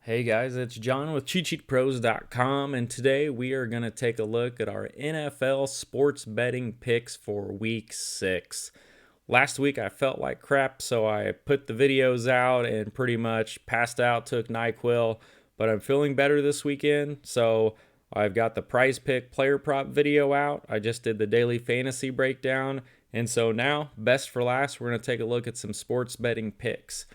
Hey guys, it's John with CheatSheetPros.com, and today we are going to take a look at our NFL sports betting picks for Week 6. Last week I felt like crap, so I put the videos out and pretty much passed out, took NyQuil, but I'm feeling better this weekend, so I've got the prize pick player prop video out. I just did the daily fantasy breakdown, and so now, best for last, we're going to take a look at some sports betting picks.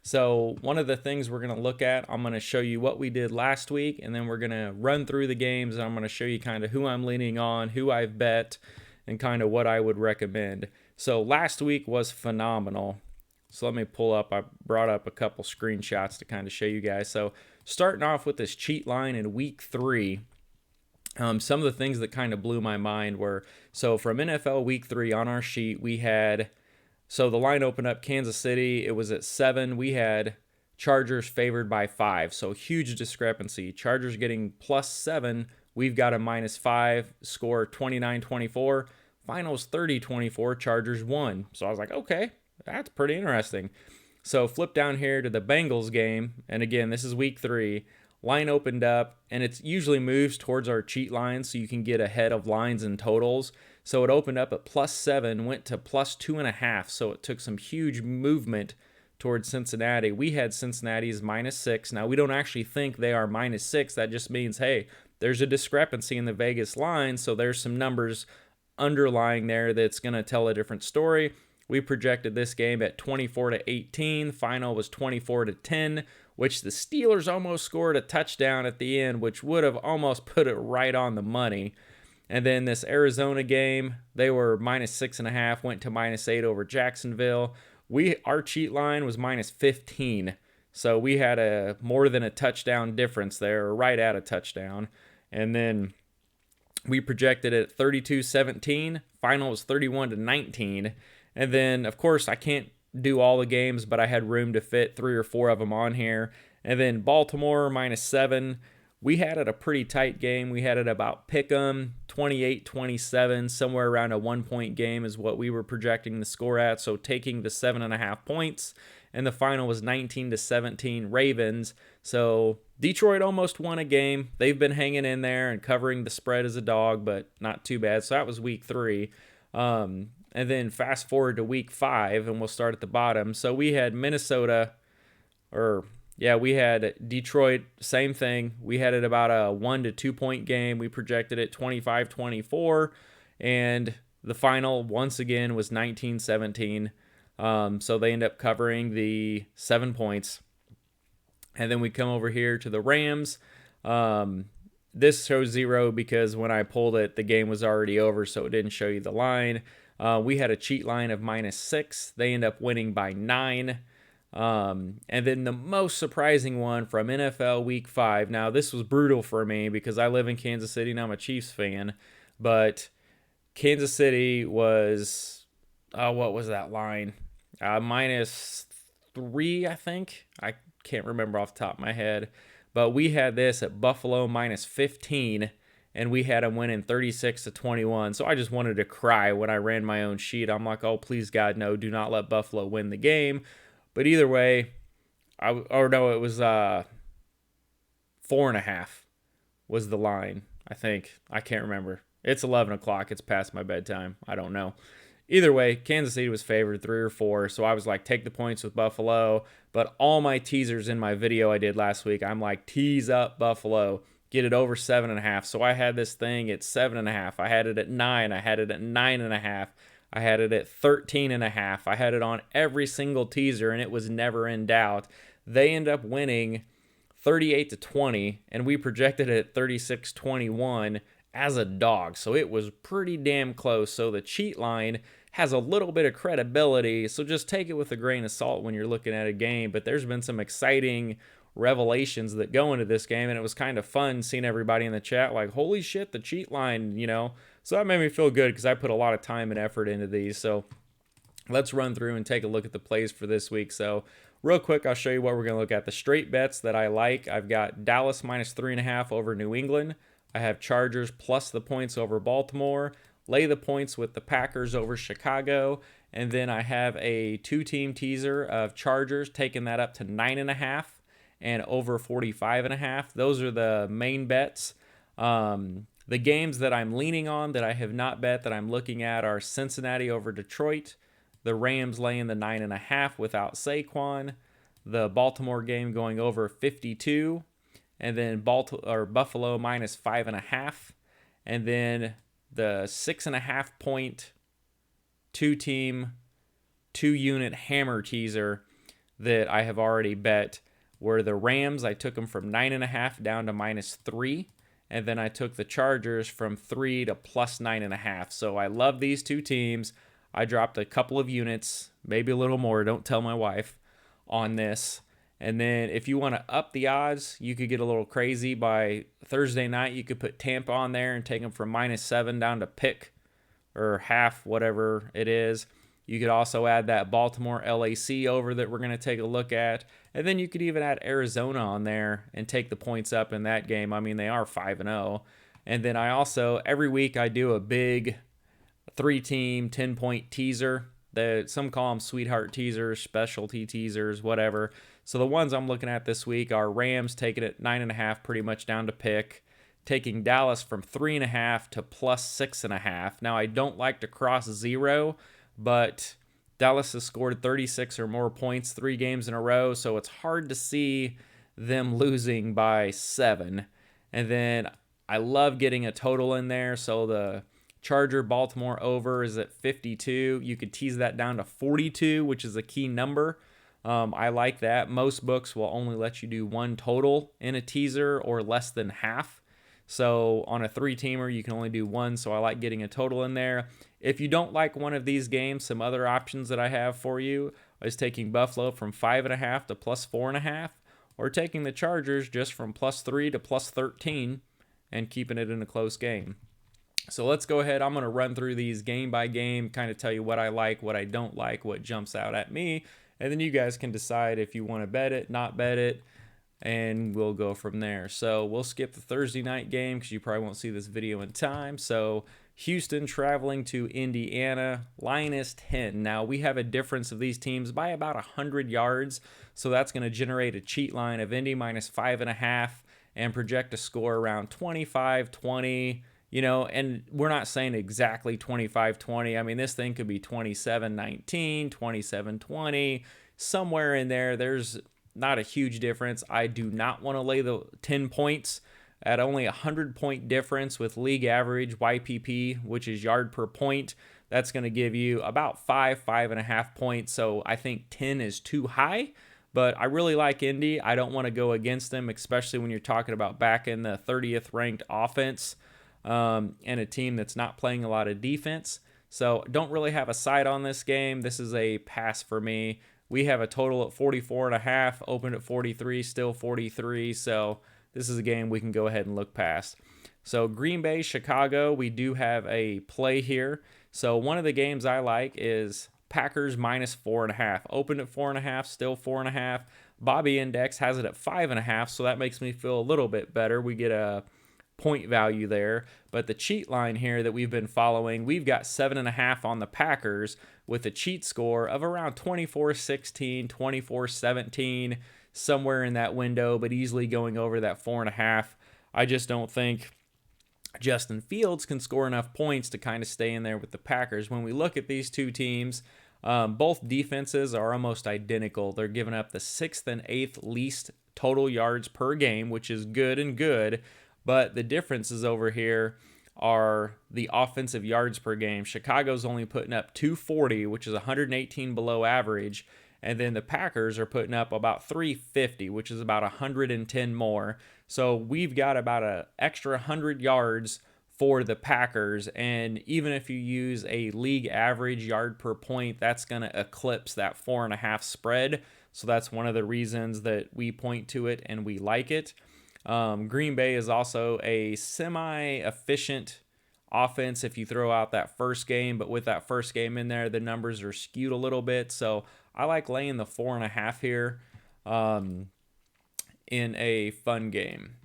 So one of the things we're going to look at, I'm going to show you what we did last week, and then we're going to run through the games, and I'm going to show you kind of who I'm leaning on, who I've bet, and kind of what I would recommend. So last week was phenomenal. So let me pull up, I brought up a couple screenshots to kind of show you guys. So starting off with this cheat line in week 3, some of the things that kind of blew my mind were, so from NFL week 3 on our sheet, we had... So the line opened up Kansas City. It was at 7. We had Chargers favored by 5. So huge discrepancy. Chargers getting +7. We've got a -5. Score 29-24. Finals 30-24. Chargers won. So I was like, okay, that's pretty interesting. So flip down here to the Bengals game. And again, this is week 3. Line opened up, and it usually moves towards our cheat line so you can get ahead of lines and totals. So it opened up at +7, went to +2.5, so it took some huge movement towards Cincinnati. We had Cincinnati's -6. Now, we don't actually think they are -6. That just means, hey, there's a discrepancy in the Vegas line, so there's some numbers underlying there that's going to tell a different story. We projected this game at 24-18. Final was 24-10, which the Steelers almost scored a touchdown at the end, which would have almost put it right on the money. And then this Arizona game, they were -6.5, went to -8 over Jacksonville. Our cheat line was -15. So we had a more than a touchdown difference there, or right at a touchdown. And then we projected it 32-17. Final was 31-19. And then, of course, I can't do all the games, but I had room to fit 3 or 4 of them on here. And then Baltimore -7. We had it a pretty tight game. We had it about pick'em, 28-27, somewhere around a 1-point game is what we were projecting the score at. So taking the 7.5 points, and the final was 19-17 Ravens. So Detroit almost won a game. They've been hanging in there and covering the spread as a dog, but not too bad. So that was week 3. And then fast forward to week 5, and we'll start at the bottom. So we had we had Detroit, same thing. We had it about a 1 to 2 point game. We projected it 25-24, and the final, once again, was 19-17. So they end up covering the 7 points. And then we come over here to the Rams. This shows 0 because when I pulled it, the game was already over, so it didn't show you the line. We had a cheat line of -6. They end up winning by 9. And then the most surprising one from NFL Week 5. Now, this was brutal for me because I live in Kansas City and I'm a Chiefs fan. But Kansas City was, what was that line? -3, I think. I can't remember off the top of my head. But we had this at Buffalo -15. And we had them winning 36-21. So I just wanted to cry when I ran my own sheet. I'm like, oh, please, God, no, do not let Buffalo win the game. But either way, it was 4.5 was the line, I think. I can't remember. It's 11 o'clock. It's past my bedtime. I don't know. Either way, Kansas City was favored 3 or 4, so I was like, take the points with Buffalo. But all my teasers in my video I did last week, I'm like, tease up Buffalo. Get it over 7.5. So I had this thing at 7.5. I had it at 9. I had it at 9.5. I had it at 13.5. I had it on every single teaser, and it was never in doubt. They end up winning 38-20, and we projected it at 36-21 as a dog. So it was pretty damn close. So the cheat line has a little bit of credibility. So just take it with a grain of salt when you're looking at a game. But there's been some exciting revelations that go into this game, and it was kind of fun seeing everybody in the chat like, holy shit, the cheat line, so that made me feel good because I put a lot of time and effort into these. So let's run through and take a look at the plays for this week. So real quick, I'll show you what we're going to look at. The straight bets that I like, I've got Dallas -3.5 over New England. I have Chargers plus the points over Baltimore, lay the points with the Packers over Chicago, and then I have a 2-team teaser of Chargers taking that up to 9.5. and over 45.5. Those are the main bets. The games that I'm leaning on that I have not bet that I'm looking at are Cincinnati over Detroit, the Rams laying the 9.5 without Saquon, the Baltimore game going over 52, and then Buffalo minus 5.5, and then the 6.5 point 2-team 2-unit hammer teaser that I have already bet were the Rams. I took them from 9.5 down to -3. And then I took the Chargers from 3 to +9.5. So I love these two teams. I dropped a couple of units, maybe a little more, don't tell my wife, on this. And then if you want to up the odds, you could get a little crazy. By Thursday night, you could put Tampa on there and take them from -7 down to pick or half, whatever it is. You could also add that Baltimore LAC over that we're going to take a look at. And then you could even add Arizona on there and take the points up in that game. I mean, they are 5-0. And then I also, every week, I do a big 3-team, 10-point teaser. Some call them sweetheart teasers, specialty teasers, whatever. So the ones I'm looking at this week are Rams taking it 9.5 pretty much down to pick. Taking Dallas from 3.5 to +6.5. Now, I don't like to cross 0, but Dallas has scored 36 or more points 3 games in a row, so it's hard to see them losing by 7. And then I love getting a total in there, so the Baltimore over is at 52. You could tease that down to 42, which is a key number. I like that. Most books will only let you do one total in a teaser or less than half. So on a 3-teamer, you can only do one, so I like getting a total in there. If you don't like one of these games, some other options that I have for you is taking Buffalo from 5.5 to +4.5, or taking the Chargers just from +3 to +13 and keeping it in a close game. So let's go ahead. I'm going to run through these game by game, kind of tell you what I like, what I don't like, what jumps out at me, and then you guys can decide if you want to bet it, not bet it, and we'll go from there. So we'll skip the Thursday night game because you probably won't see this video in time. So Houston traveling to Indiana, -10. Now we have a difference of these teams by about 100 yards. So that's going to generate a cheat line of Indy -5.5 and project a score around 25-20. And we're not saying exactly 25-20. I mean, this thing could be 27-19, 27-20, somewhere in there. There's not a huge difference. I do not want to lay the 10 points at only a 100-point difference with league average YPP, which is yard per point. That's going to give you about 5.5 points. So I think 10 is too high, but I really like Indy. I don't want to go against them, especially when you're talking about back in the 30th ranked offense and a team that's not playing a lot of defense. So don't really have a side on this game. This is a pass for me. We have a total at 44.5, opened at 43, still 43. So this is a game we can go ahead and look past. So Green Bay, Chicago, we do have a play here. So one of the games I like is Packers -4.5. Opened at 4.5, still 4.5. Bobby Index has it at 5.5, so that makes me feel a little bit better. We get a point value there. But the cheat line here that we've been following, we've got 7.5 on the Packers with a cheat score of around 24-16, 24-17, somewhere in that window, but easily going over that 4.5. I just don't think Justin Fields can score enough points to kind of stay in there with the Packers. When we look at these two teams, both defenses are almost identical. They're giving up the 6th and 8th least total yards per game, which is good. But the differences over here are the offensive yards per game. Chicago's only putting up 240, which is 118 below average. And then the Packers are putting up about 350, which is about 110 more. So we've got about an extra 100 yards for the Packers. And even if you use a league average yard per point, that's going to eclipse that 4.5 spread. So that's one of the reasons that we point to it and we like it. Green Bay is also a semi-efficient offense if you throw out that first game, but with that first game in there, the numbers are skewed a little bit. So I like laying the 4.5 here in a fun game.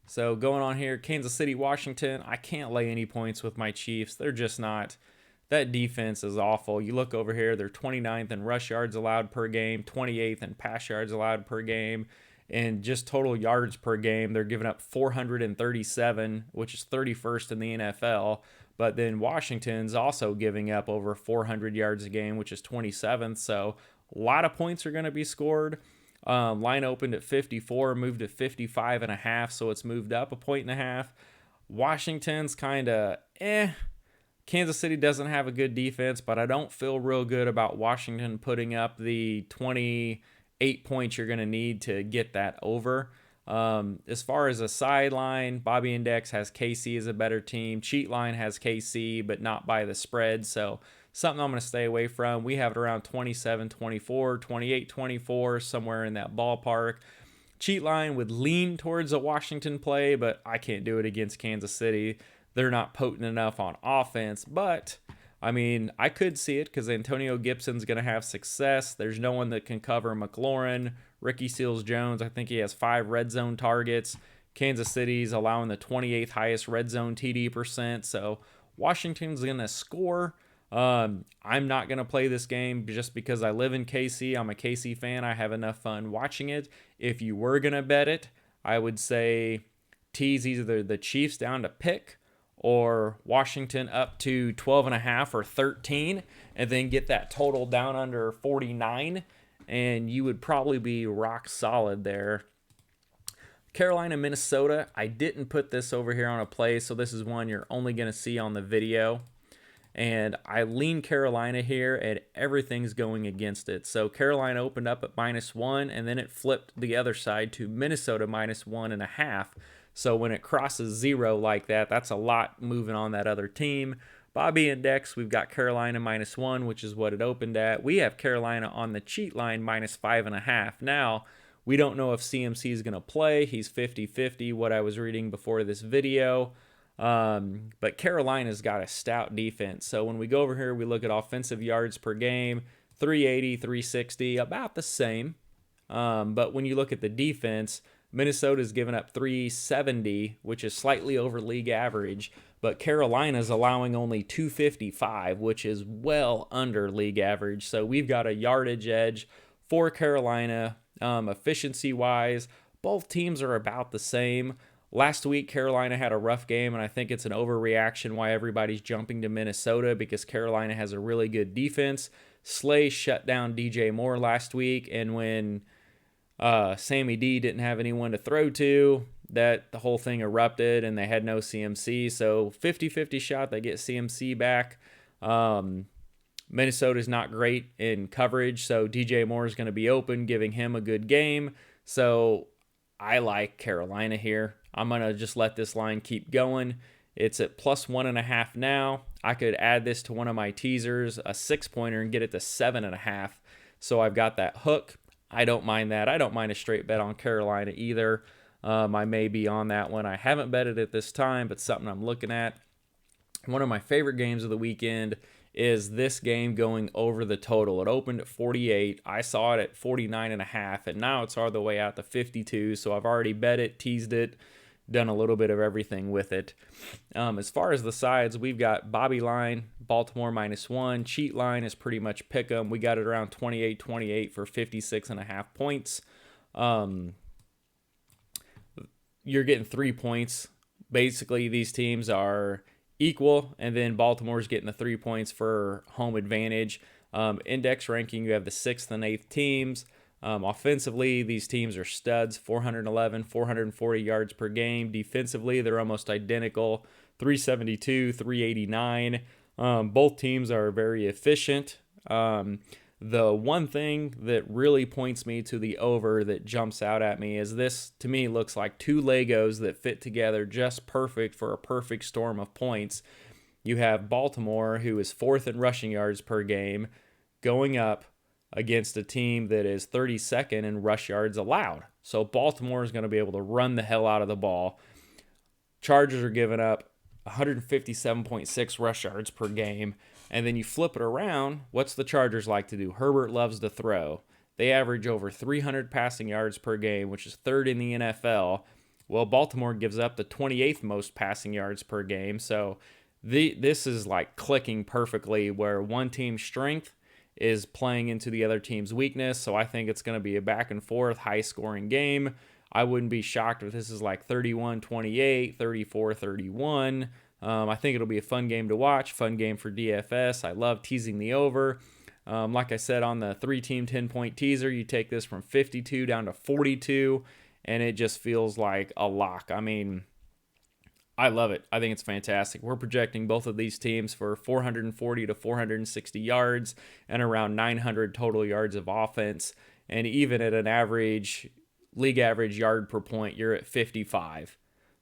So going on here, Kansas City, Washington, I can't lay any points with my Chiefs. They're just not. That defense is awful. You look over here, they're 29th in rush yards allowed per game, 28th in pass yards allowed per game. And just total yards per game, they're giving up 437, which is 31st in the NFL. But then Washington's also giving up over 400 yards a game, which is 27th. So a lot of points are going to be scored. Line opened at 54, moved to 55.5, so it's moved up a point and a half. Washington's kind of Kansas City doesn't have a good defense, but I don't feel real good about Washington putting up the 28 points you're going to need to get that over. As far as a sideline, Bobby Index has KC as a better team. Cheatline has KC, but not by the spread. So something I'm going to stay away from. We have it around 27-24, 28-24, somewhere in that ballpark. Cheatline would lean towards a Washington play, but I can't do it against Kansas City. They're not potent enough on offense, but I mean, I could see it because Antonio Gibson's going to have success. There's no one that can cover McLaurin. Ricky Seals-Jones, I think he has 5 red zone targets. Kansas City's allowing the 28th highest red zone TD percent. So Washington's going to score. I'm not going to play this game just because I live in KC. I'm a KC fan. I have enough fun watching it. If you were going to bet it, I would say tease either the Chiefs down to pick or Washington up to 12.5 or 13, and then get that total down under 49, and you would probably be rock solid there. Carolina, Minnesota, I didn't put this over here on a play, so this is one you're only going to see on the video. And I lean Carolina here, and everything's going against it. So Carolina opened up at -1, and then it flipped the other side to Minnesota -1.5. So when it crosses 0 like that, that's a lot moving on that other team. Bobby Index, we've got Carolina -1, which is what it opened at. We have Carolina on the cheat line -5.5. Now, we don't know if CMC is going to play. He's 50-50, what I was reading before this video. But Carolina's got a stout defense. So when we go over here, we look at offensive yards per game, 380, 360, about the same. But when you look at the defense, Minnesota's given up 370, which is slightly over league average, but Carolina's allowing only 255, which is well under league average. So we've got a yardage edge for Carolina. Efficiency-wise, both teams are about the same. Last week, Carolina had a rough game, and I think it's an overreaction why everybody's jumping to Minnesota because Carolina has a really good defense. Slay shut down DJ Moore last week, and when Sammy D didn't have anyone to throw to, that the whole thing erupted and they had no CMC. So 50-50 shot they get CMC back. Minnesota's not great in coverage, so DJ Moore is going to be open, giving him a good game. So I like Carolina here. I'm going to just let this line keep going. It's at +1.5 now. I could add this to one of my teasers, a 6-pointer, and get it to 7.5. So I've got that hook. I don't mind that. I don't mind a straight bet on Carolina either. I may be on that one. I haven't betted at this time, but something I'm looking at. One of my favorite games of the weekend is this game going over the total. It opened at 48. I saw it at 49.5, and now it's all the way out to 52. So I've already bet it, teased it, done a little bit of everything with it. As far as the sides, we've got Bobby line, Baltimore -1. Cheat line is pretty much pick 'em. We got it around 28-28 for 56.5 points. You're getting 3 points. Basically, these teams are equal, and then Baltimore's getting the 3 points for home advantage. Index ranking, you have the 6th and 8th teams. Offensively, these teams are studs, 411, 440 yards per game. Defensively, they're almost identical, 372, 389. Both teams are very efficient. The one thing that really points me to the over that jumps out at me is this, to me, looks like 2 Legos that fit together just perfect for a perfect storm of points. You have Baltimore, who is 4th in rushing yards per game, going up against a team that is 32nd in rush yards allowed. So Baltimore is going to be able to run the hell out of the ball. Chargers are giving up 157.6 rush yards per game. And then you flip it around, what's the Chargers like to do? Herbert loves to throw. They average over 300 passing yards per game, which is 3rd in the NFL. Well, Baltimore gives up the 28th most passing yards per game. So this is like clicking perfectly where one team's strength is playing into the other team's weakness. So I think it's going to be a back and forth, high scoring game. I wouldn't be shocked if this is like 31-28, 34-31. I think it'll be a fun game to watch, fun game for DFS. I love teasing the over. Like I said on the 3-team 10-point teaser, you take this from 52 down to 42, and it just feels like a lock. I mean, I love it. I think it's fantastic. We're projecting both of these teams for 440 to 460 yards and around 900 total yards of offense. And even at an average, league average yard per point, you're at 55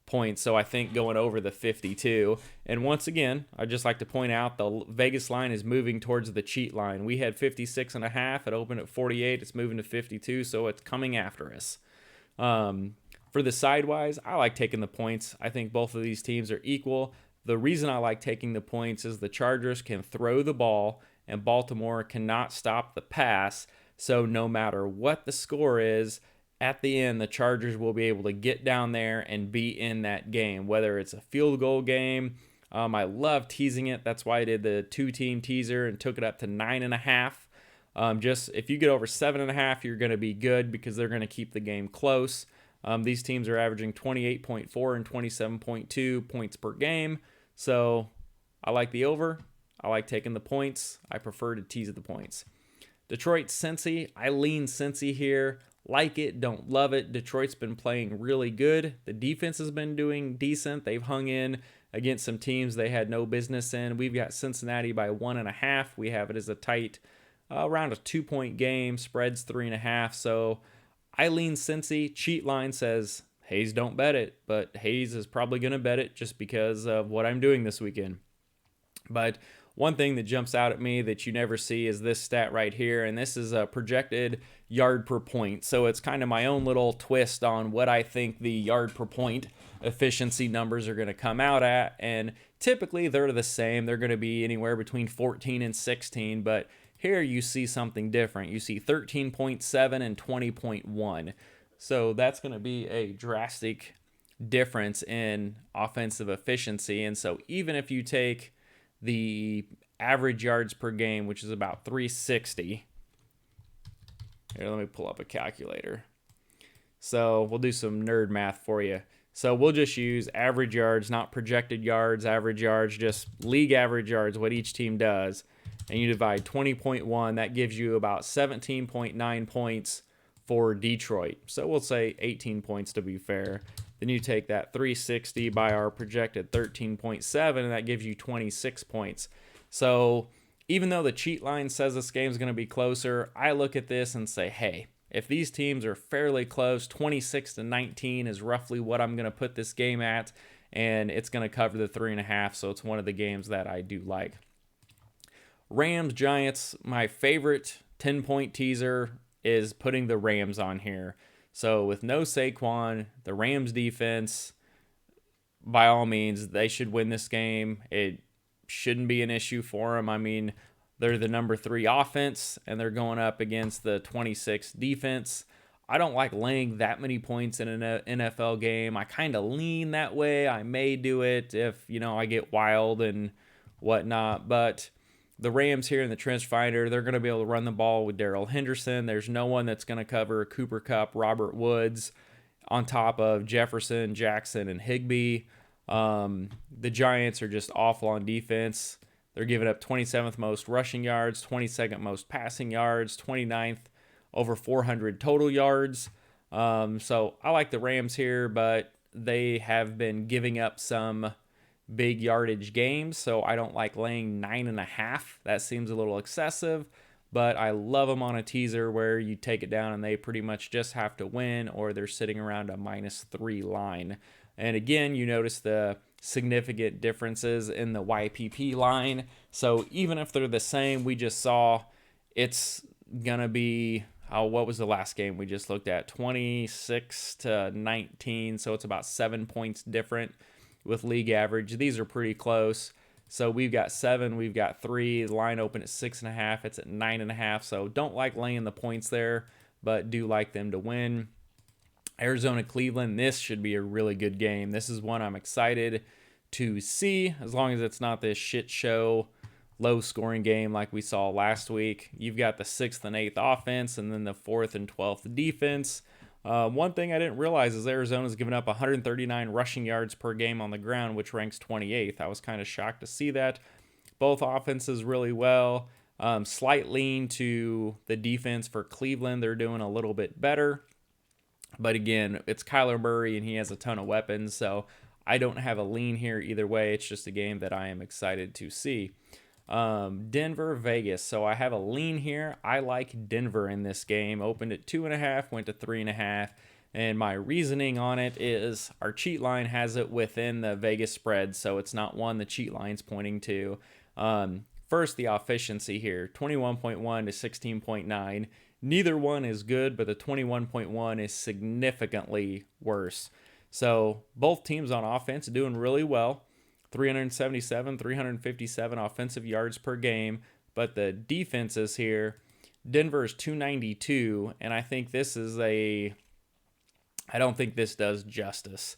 points. So I think going over the 52. And once again, I'd just like to point out the Vegas line is moving towards the cheat line. We had 56.5. It opened at 48. It's moving to 52. So it's coming after us. For the sidewise, I like taking the points. I think both of these teams are equal. The reason I like taking the points is the Chargers can throw the ball and Baltimore cannot stop the pass. So no matter what the score is, at the end, the Chargers will be able to get down there and be in that game, whether it's a field goal game. I love teasing it. That's why I did the 2-team teaser and took it up to 9.5. Just if you get over 7.5, you're going to be good because they're going to keep the game close. These teams are averaging 28.4 and 27.2 points per game. So I like the over. I like taking the points. I prefer to tease the points. Detroit, Cincy. I lean Cincy here. Like it, don't love it. Detroit's been playing really good. The defense has been doing decent. They've hung in against some teams they had no business in. We've got Cincinnati by 1.5. We have it as a tight, around a 2-point game. Spread's 3.5. So I lean Cincy. Cheat line says Hayes don't bet it, but Hayes is probably going to bet it just because of what I'm doing this weekend. But one thing that jumps out at me that you never see is this stat right here, and this is a projected yard per point. So it's kind of my own little twist on what I think the yard per point efficiency numbers are going to come out at, and typically they're the same. They're going to be anywhere between 14 and 16, but here you see something different. You see 13.7 and 20.1. So that's going to be a drastic difference in offensive efficiency. And so even if you take the average yards per game, which is about 360. Here, let me pull up a calculator. So we'll do some nerd math for you. So we'll just use average yards, not projected yards, average yards, just league average yards, what each team does. And you divide 20.1, that gives you about 17.9 points for Detroit. So we'll say 18 points to be fair. Then you take that 360 by our projected 13.7, and that gives you 26 points. So even though the cheat line says this game's going to be closer, I look at this and say, hey, if these teams are fairly close, 26-19 is roughly what I'm going to put this game at, and it's going to cover the 3.5, so it's one of the games that I do like. Rams, Giants, my favorite 10-point teaser is putting the Rams on here. So with no Saquon, the Rams defense, by all means, they should win this game. It shouldn't be an issue for them. I mean, they're the number 3 offense, and they're going up against the 26th defense. I don't like laying that many points in an NFL game. I kind of lean that way. I may do it if, I get wild and whatnot, but the Rams here in the Trench Finder, they're going to be able to run the ball with Darrell Henderson. There's no one that's going to cover Cooper Kupp, Robert Woods, on top of Jefferson, Jackson, and Higbee. The Giants are just awful on defense. They're giving up 27th most rushing yards, 22nd most passing yards, 29th over 400 total yards. So I like the Rams here, but they have been giving up some big yardage games, so I don't like laying 9.5. That seems a little excessive, but I love them on a teaser where you take it down and they pretty much just have to win, or they're sitting around a -3 line. And again, you notice the significant differences in the YPP line. So even if they're the same, we just saw it's gonna be, what was the last game we just looked at? 26-19, so it's about 7 points different with league average. These are pretty close. So we've got 7, we've got 3. The line open at 6.5. It's at 9.5. So don't like laying the points there, but do like them to win. Arizona, Cleveland. This should be a really good game. This is one I'm excited to see, as long as it's not this shit show low scoring game like we saw last week. You've got the 6th and 8th offense and then the 4th and 12th defense. One thing I didn't realize is Arizona's given up 139 rushing yards per game on the ground, which ranks 28th. I was kind of shocked to see that. Both offenses really well. Slight lean to the defense for Cleveland. They're doing a little bit better. But again, it's Kyler Murray and he has a ton of weapons, so I don't have a lean here either way. It's just a game that I am excited to see. Denver, Vegas. So I have a lean here. I like Denver in this game. Opened at 2.5, went to 3.5. And my reasoning on it is our cheat line has it within the Vegas spread, so it's not one the cheat line's pointing to. First, the efficiency here, 21.1 to 16.9. Neither one is good, but the 21.1 is significantly worse. So both teams on offense are doing really well. 377, 357 offensive yards per game. But the defenses here, Denver is 292, and I think this is I don't think this does justice,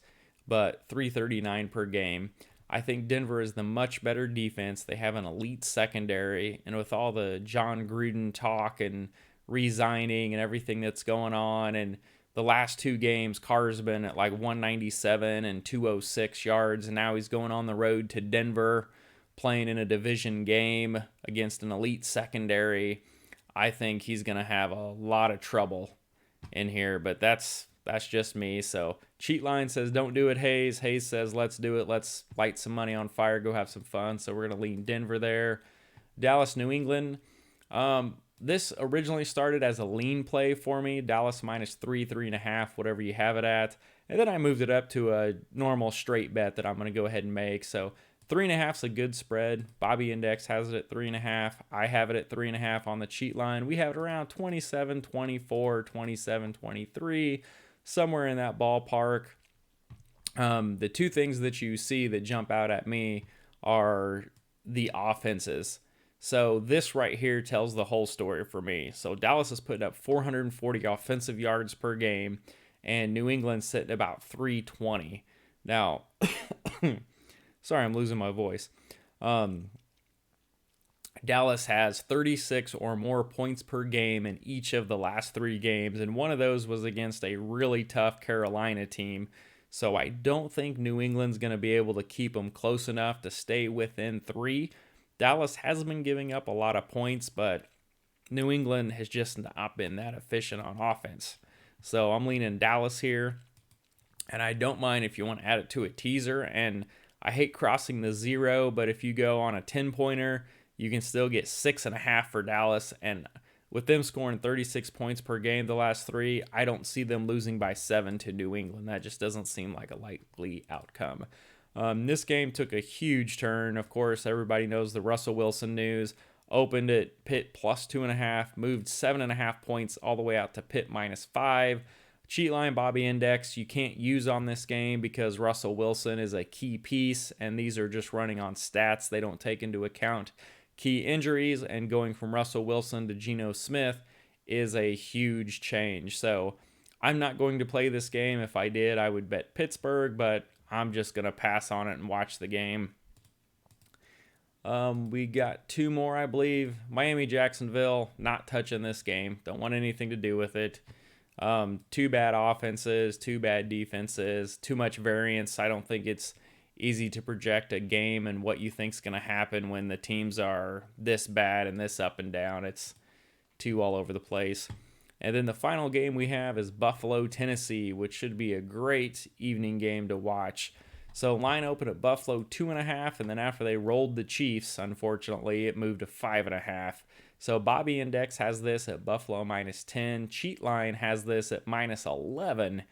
but 339 per game. I think Denver is the much better defense. They have an elite secondary, and with all the John Gruden talk and resigning and everything that's going on, and the last 2 games, Carr's been at like 197 and 206 yards, and now he's going on the road to Denver, playing in a division game against an elite secondary. I think he's going to have a lot of trouble in here, but that's just me. So cheat line says don't do it, Hayes. Hayes says let's do it. Let's light some money on fire, go have some fun. So we're going to lean Denver there. Dallas, New England. This originally started as a lean play for me. Dallas -3, 3.5, whatever you have it at. And then I moved it up to a normal straight bet that I'm going to go ahead and make. So 3.5 is a good spread. Bobby Index has it at 3.5. I have it at 3.5 on the cheat line. We have it around 27, 24, 27, 23, somewhere in that ballpark. The 2 things that you see that jump out at me are the offenses. So this right here tells the whole story for me. So Dallas is putting up 440 offensive yards per game, and New England's sitting about 320. Now, sorry, I'm losing my voice. Dallas has 36 or more points per game in each of the last 3 games, and one of those was against a really tough Carolina team. So I don't think New England's going to be able to keep them close enough to stay within 3. Dallas has been giving up a lot of points, but New England has just not been that efficient on offense. So I'm leaning Dallas here, and I don't mind if you want to add it to a teaser. And I hate crossing the 0, but if you go on a 10-pointer, you can still get 6.5 for Dallas. And with them scoring 36 points per game the last 3, I don't see them losing by 7 to New England. That just doesn't seem like a likely outcome. This game took a huge turn. Of course, everybody knows the Russell Wilson news. Opened at Pitt +2.5, moved 7.5 points all the way out to Pitt -5. Cheat line, Bobby Index, you can't use on this game because Russell Wilson is a key piece, and these are just running on stats. They don't take into account key injuries, and going from Russell Wilson to Geno Smith is a huge change. So I'm not going to play this game. If I did, I would bet Pittsburgh, but I'm just going to pass on it and watch the game. We got 2 more, I believe. Miami, Jacksonville, not touching this game. Don't want anything to do with it. 2 bad offenses, 2 bad defenses, too much variance. I don't think it's easy to project a game and what you think's going to happen when the teams are this bad and this up and down. It's too all over the place. And then the final game we have is Buffalo, Tennessee, which should be a great evening game to watch. So line open at Buffalo 2.5, and then after they rolled the Chiefs, unfortunately, it moved to 5.5. So Bobby Index has this at Buffalo -10. Cheat line has this at -11,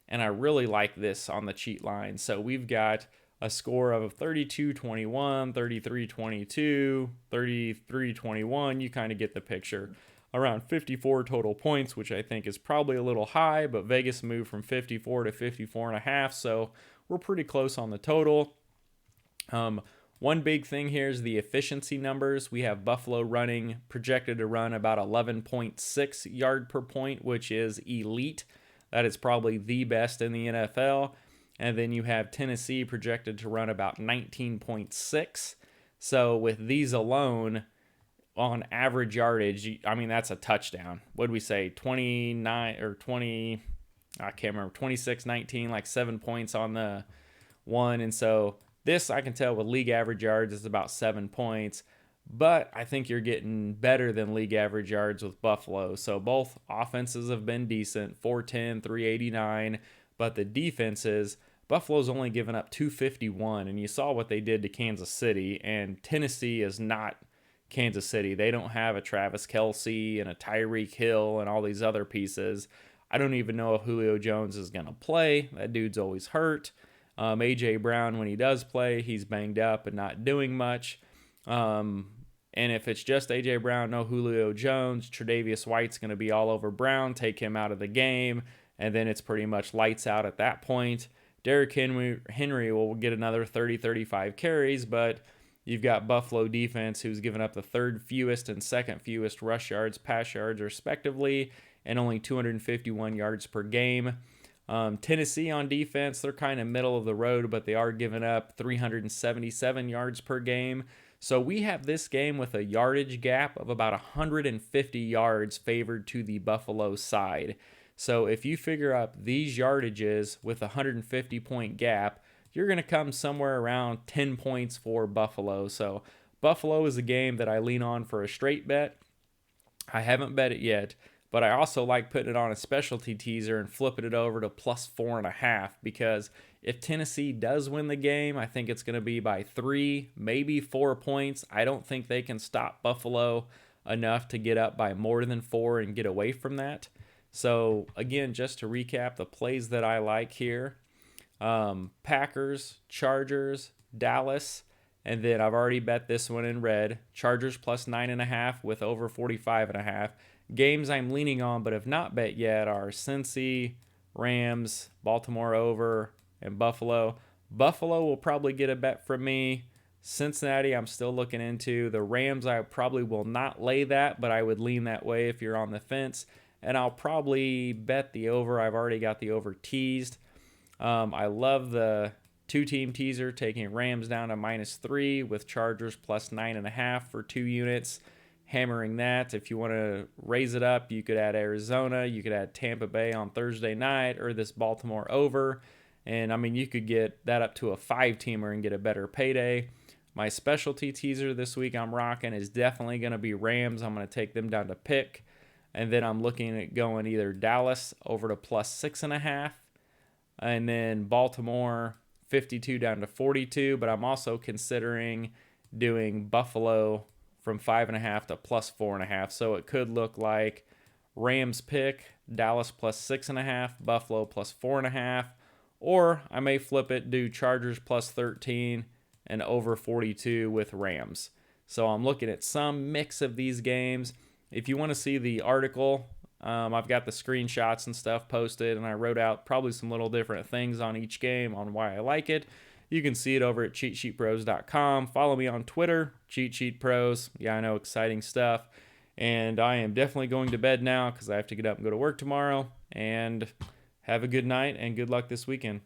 and I really like this on the cheat line. So we've got a score of 32-21, 33-22, 33-21. You kind of get the picture. Around 54 total points, which I think is probably a little high, but Vegas moved from 54 to 54.5, so we're pretty close on the total. One big thing here is the efficiency numbers. We have Buffalo projected to run about 11.6 yard per point, which is elite. That is probably the best in the NFL. And then you have Tennessee projected to run about 19.6. So with these alone, on average yardage, I mean, that's a touchdown. What did we say? 29 or 20, I can't remember, 26-19, like 7 points on the one. And so this, I can tell with league average yards, is about 7 points. But I think you're getting better than league average yards with Buffalo. So both offenses have been decent, 410, 389. But the defenses, Buffalo's only given up 251. And you saw what they did to Kansas City. And Tennessee is not Kansas City. They don't have a Travis Kelce and a Tyreek Hill and all these other pieces. I don't even know if Julio Jones is going to play. That dude's always hurt. A.J. Brown, when he does play, he's banged up and not doing much. And if it's just A.J. Brown, no Julio Jones, Tre'Davious White's going to be all over Brown, take him out of the game, and then it's pretty much lights out at that point. Derrick Henry will get another 30-35 carries, but you've got Buffalo defense, who's given up the third fewest and second fewest rush yards, pass yards, respectively, and only 251 yards per game. Tennessee on defense, they're kind of middle of the road, but they are giving up 377 yards per game. So we have this game with a yardage gap of about 150 yards favored to the Buffalo side. So if you figure up these yardages with a 150-point gap, you're going to come somewhere around 10 points for Buffalo. So Buffalo is a game that I lean on for a straight bet. I haven't bet it yet, but I also like putting it on a specialty teaser and flipping it over to plus 4.5, because if Tennessee does win the game, I think it's going to be by 3, maybe 4 points. I don't think they can stop Buffalo enough to get up by more than 4 and get away from that. So again, just to recap the plays that I like here, Packers, Chargers, Dallas, and then I've already bet this one in red, Chargers plus 9.5 with over 45.5. Games I'm leaning on but have not bet yet are Cincy, Rams, Baltimore over, and Buffalo. Buffalo will probably get a bet from me. Cincinnati, I'm still looking into. The Rams, I probably will not lay that, but I would lean that way if you're on the fence. And I'll probably bet the over. I've already got the over teased. I love the two-team teaser, taking Rams down to -3 with Chargers plus 9.5 for 2 units. Hammering that. If you want to raise it up, you could add Arizona. You could add Tampa Bay on Thursday night, or this Baltimore over. And, I mean, you could get that up to a 5-teamer and get a better payday. My specialty teaser this week I'm rocking is definitely going to be Rams. I'm going to take them down to pick. And then I'm looking at going either Dallas over to plus 6.5, and then Baltimore 52 down to 42. But I'm also considering doing Buffalo from 5.5 to plus 4.5. So it could look like Rams pick, Dallas plus 6.5, Buffalo plus 4.5. Or I may flip it, do Chargers plus 13 and over 42 with Rams. So I'm looking at some mix of these games. If you want to see the article, I've got the screenshots and stuff posted, and I wrote out probably some little different things on each game on why I like it. You can see it over at CheatSheetPros.com. Follow me on Twitter, CheatSheetPros. Yeah, I know, exciting stuff. And I am definitely going to bed now because I have to get up and go to work tomorrow. And have a good night and good luck this weekend.